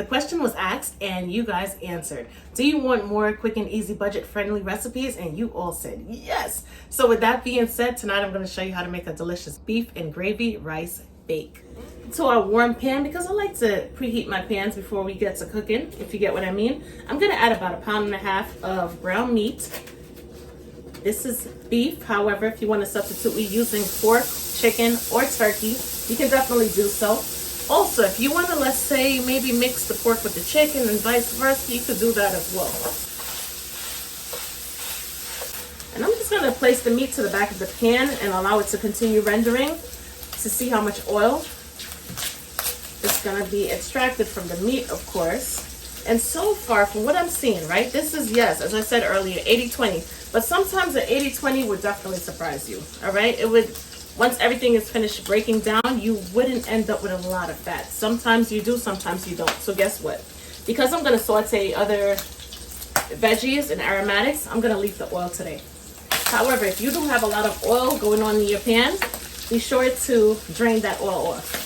The question was asked and you guys answered. Do you want more quick and easy budget friendly recipes? And you all said yes. So with that being said, tonight I'm going to show you how to make a delicious beef and gravy rice bake. To our warm pan, because I like to preheat my pans before we get to cooking, if you get what I mean. I'm going to add about 1.5 pounds of ground meat. This is beef. However, if you want to substitute using pork, chicken, or turkey, you can definitely do so. Also, if you want to, let's say, maybe mix the pork with the chicken and vice versa, you could do that as well. And I'm just going to place the meat to the back of the pan and allow it to continue rendering to see how much oil is going to be extracted from the meat, of course. And so far, from what I'm seeing, right, this is, yes, as I said earlier, 80-20. But sometimes the 80-20 would definitely surprise you, all right? It would... Once everything is finished breaking down, you wouldn't end up with a lot of fat. Sometimes you do, sometimes you don't. So guess what? Because I'm going to saute other veggies and aromatics, I'm going to leave the oil today. However, if you do have a lot of oil going on in your pan, be sure to drain that oil off.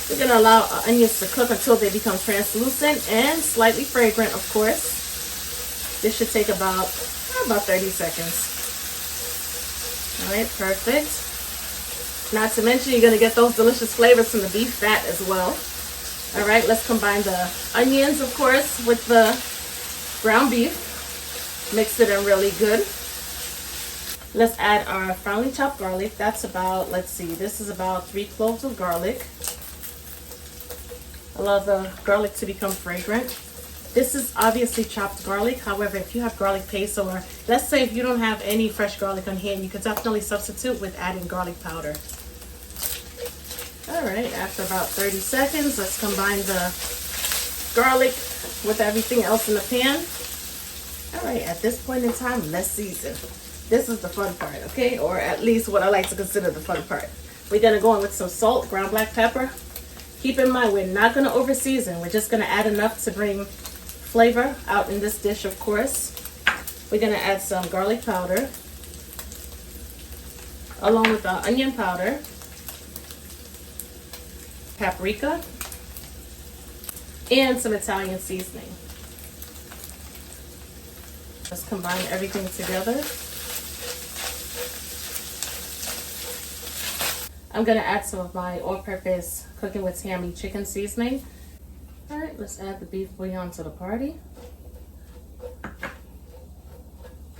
We're going to allow our onions to cook until they become translucent and slightly fragrant, of course. This should take about 30 seconds. All right, perfect. Not to mention, you're going to get those delicious flavors from the beef fat as well. All right, let's combine the onions, of course, with the ground beef. Mix it in really good. Let's add our finely chopped garlic. That's about, let's see, this is about 3 cloves of garlic. Allow the garlic to become fragrant. This is obviously chopped garlic. However, if you have garlic paste, or let's say if you don't have any fresh garlic on hand, you could definitely substitute with adding garlic powder. All right, after about 30 seconds, let's combine the garlic with everything else in the pan. All right, at this point in time, let's season. This is the fun part, okay? Or at least what I like to consider the fun part. We're gonna go in with some salt, ground black pepper. Keep in mind, we're not gonna over season. We're just gonna add enough to bring flavor out in this dish, of course. We're going to add some garlic powder along with the onion powder, paprika, and some Italian seasoning. Let's combine everything together. I'm going to add some of my all-purpose Cooking with Tammy chicken seasoning. All right, let's add the beef bouillon to the party.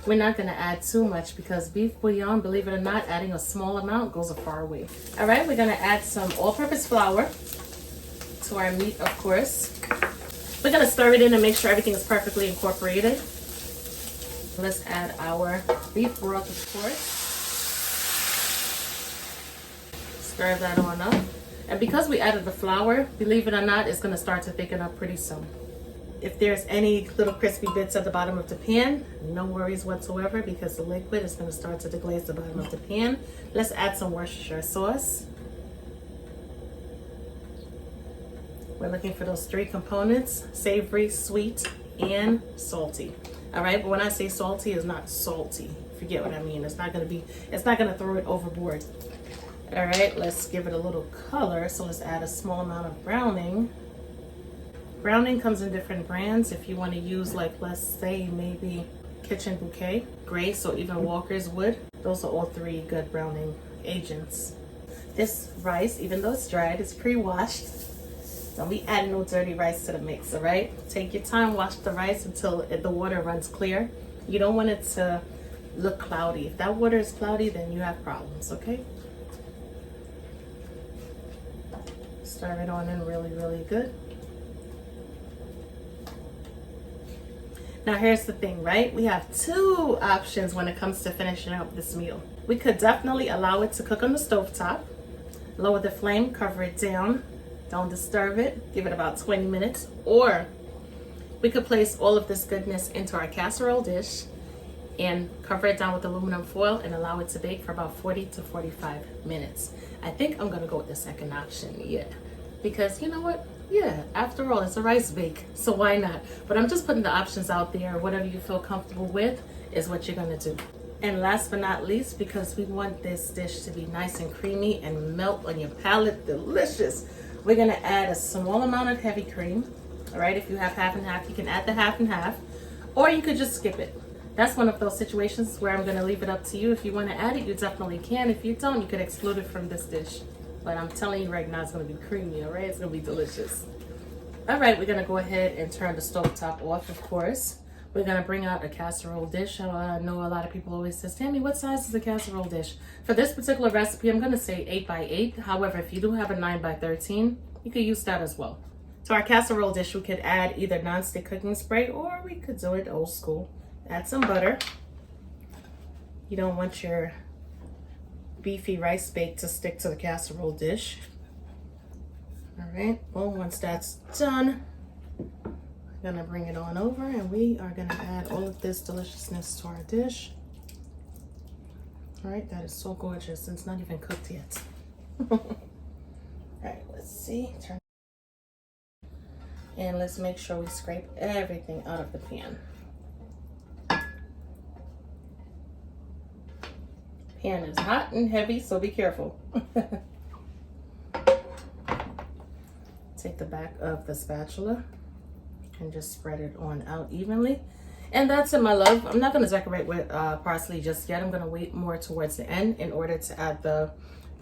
We're not going to add too much because beef bouillon, believe it or not, adding a small amount goes a far way. All right, we're going to add some all-purpose flour to our meat, of course. We're going to stir it in and make sure everything is perfectly incorporated. Let's add our beef broth, of course. Stir that on up. And because we added the flour, believe it or not, it's going to start to thicken up pretty soon. If there's any little crispy bits at the bottom of the pan, no worries whatsoever because the liquid is going to start to deglaze the bottom of the pan. Let's add some Worcestershire sauce. We're looking for those 3 components: savory, sweet, and salty. All right, but when I say salty, it's not salty. Forget what I mean. It's not going to throw it overboard. All right, let's give it a little color. So let's add a small amount of browning. Browning comes in different brands. If you want to use, like, let's say maybe Kitchen Bouquet, Grace, or even Walker's Wood. Those are all 3 good browning agents. This rice, even though it's dried, it's pre-washed. Don't be adding no dirty rice to the mix, all right? Take your time, wash the rice until the water runs clear. You don't want it to look cloudy. If that water is cloudy, then you have problems, okay? Stir it on in really, really good. Now here's the thing, right? We have 2 options when it comes to finishing up this meal. We could definitely allow it to cook on the stovetop. Lower the flame, cover it down. Don't disturb it. Give it about 20 minutes. Or we could place all of this goodness into our casserole dish and cover it down with aluminum foil and allow it to bake for about 40 to 45 minutes. I think I'm gonna go with the second option, yeah. Because you know what? Yeah, after all, it's a rice bake, so why not? But I'm just putting the options out there. Whatever you feel comfortable with is what you're gonna do. And last but not least, because we want this dish to be nice and creamy and melt on your palate, delicious. we're gonna add a small amount of heavy cream. All right, if you have half and half, you can add the half and half, or you could just skip it. That's one of those situations where I'm gonna leave it up to you. If you wanna add it, you definitely can. If you don't, you could exclude it from this dish. But I'm telling you right now, it's gonna be creamy, all right? It's gonna be delicious. All right, we're gonna go ahead and turn the stove top off, of course. We're gonna bring out a casserole dish. I know a lot of people always say, Tammy, what size is a casserole dish? For this particular recipe, I'm gonna say 8 by 8. However, if you do have a 9 by 13, you could use that as well. To our casserole dish, we could add either nonstick cooking spray, or we could do it old school. Add some butter. You don't want your beefy rice bake to stick to the casserole dish. All right, well, once that's done, we're gonna bring it on over and we are gonna add all of this deliciousness to our dish. All right, that is so gorgeous and it's not even cooked yet. All right, let's see. And let's make sure we scrape everything out of the pan. Pan is hot and heavy, so be careful. Take the back of the spatula and just spread it on out evenly. And that's it, my love. I'm not gonna decorate with parsley just yet. I'm gonna wait more towards the end in order to add the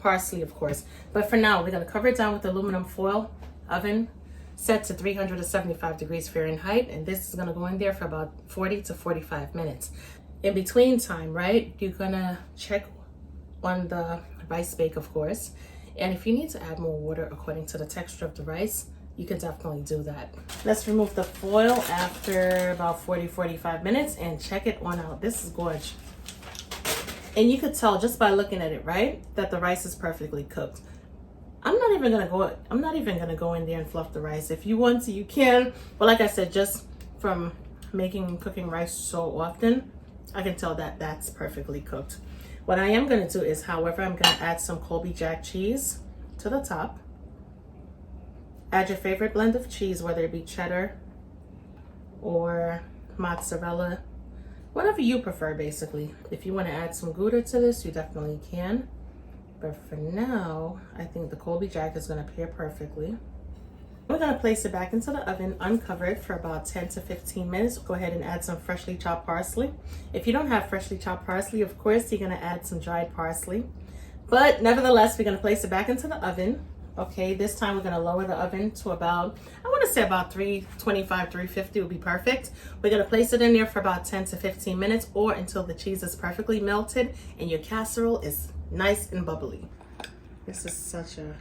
parsley, of course. But for now, we're gonna cover it down with aluminum foil oven set to 375 degrees Fahrenheit. And this is gonna go in there for about 40 to 45 minutes. In between time, right, you're gonna check on the rice bake, of course. And if you need to add more water according to the texture of the rice, you can definitely do that. Let's remove the foil after about 40-45 minutes and check it on out. This is gorgeous. And you could tell just by looking at it, right, that the rice is perfectly cooked. I'm not even gonna go in there and fluff the rice. If you want to, you can. But like I said, just from making and cooking rice so often, I can tell that that's perfectly cooked. What I am gonna do is, however, I'm gonna add some Colby Jack cheese to the top. Add your favorite blend of cheese, whether it be cheddar or mozzarella, whatever you prefer, basically. If you wanna add some Gouda to this, you definitely can. But for now, I think the Colby Jack is gonna pair perfectly. We're gonna place it back into the oven uncovered for about 10 to 15 minutes. Go ahead and add some freshly chopped parsley. If you don't have freshly chopped parsley, of course, you're gonna add some dried parsley. But nevertheless, we're gonna place it back into the oven. Okay, this time we're gonna lower the oven to about, I wanna say about 325, 350 would be perfect. We're gonna place it in there for about 10 to 15 minutes or until the cheese is perfectly melted and your casserole is nice and bubbly. This is such a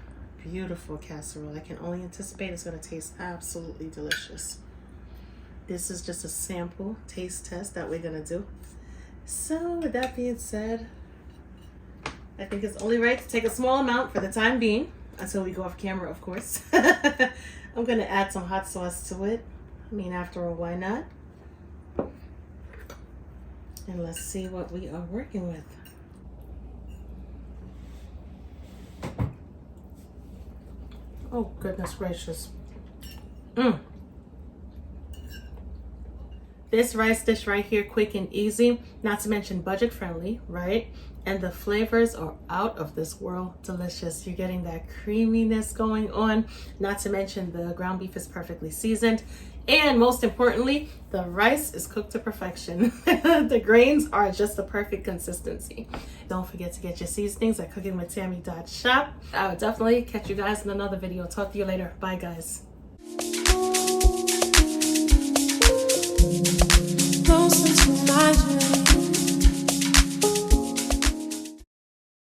beautiful casserole. I can only anticipate it's gonna taste absolutely delicious. This is just a sample taste test that we're gonna do. So with that being said, I think it's only right to take a small amount for the time being, until we go off camera, of course. I'm gonna add some hot sauce to it. I mean, after all, why not? And let's see what we are working with. Oh, goodness gracious. This rice dish right here, quick and easy, not to mention budget friendly, right? And the flavors are out of this world delicious. You're getting that creaminess going on, not to mention the ground beef is perfectly seasoned. And most importantly, the rice is cooked to perfection. The grains are just the perfect consistency. Don't forget to get your seasonings at cookingwithtammy.shop. I will definitely catch you guys in another video. Talk to you later. Bye, guys.